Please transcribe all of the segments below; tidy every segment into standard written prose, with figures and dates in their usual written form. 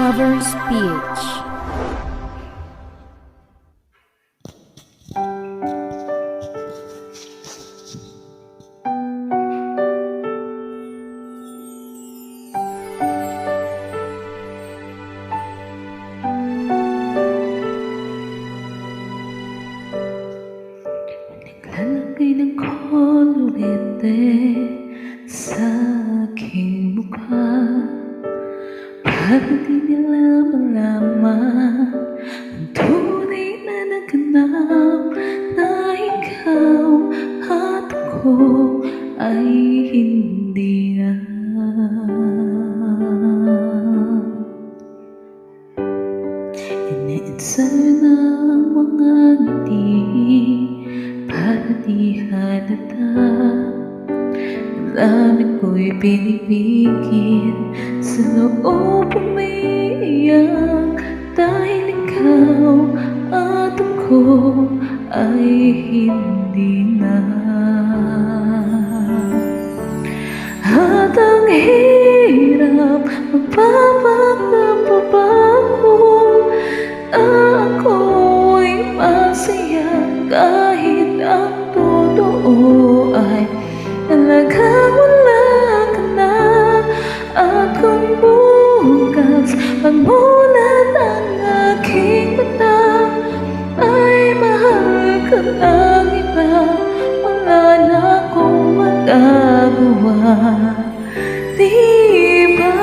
Covers PH. Naglalagay ng kolorete sa aking mukha para di nila malaman ang tunay na naganap, na ikaw at ako ay hindi na. Iniinsayo na ang mga ngiti para di halata. Damdamin ko'y pinipigil, sa loob umiiyak, dahil ikaw at ako ay hindi na. At ang hirap magpapagpabago, ako'y masaya kahit ang totoo ay talagang wala ka na. At kung bukas magmulat ang aking mata, ay mahal ka ng iba, wala na akong magagawa, di ba?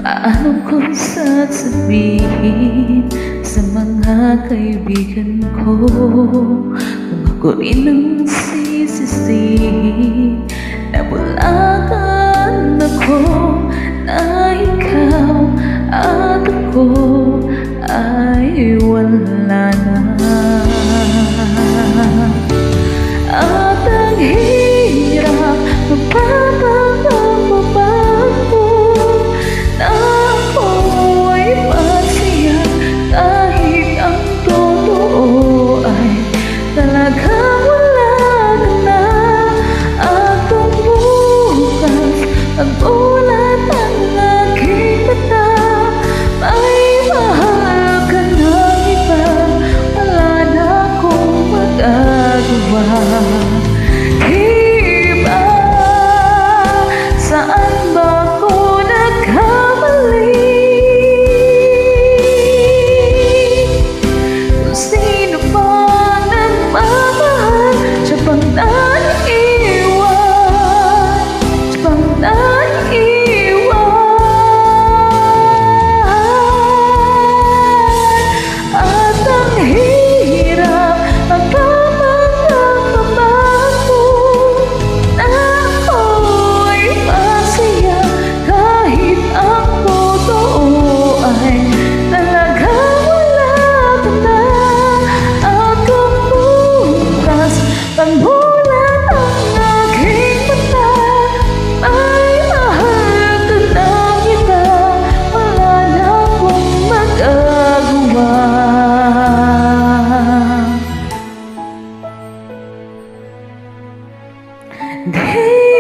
Paano ko sasabihin sa mga kaibigan ko kung ako rin ang sisisihin na bulakan ako, na ikaw at ako ay wala na. At ang hirap magpapagpabago, na ako'y masaya kahit ang totoo ay talagang wala ka na. At kung bukas magulat ang aking mata, ay mahal ka ng iba, wala na akong magagawa, di ba? Saan ba ako nagkamali? Kung sino man nagmamahal, siya bang naiiwan? Siya bang naiiwan? At ang hirap magpapagpabago, na ako'y masaya kahit ang totoo ay talagang wala ka na. At kung bukas pagmulat ang aking mata, ay mahal ka ng iba, wala na akong magagawa, di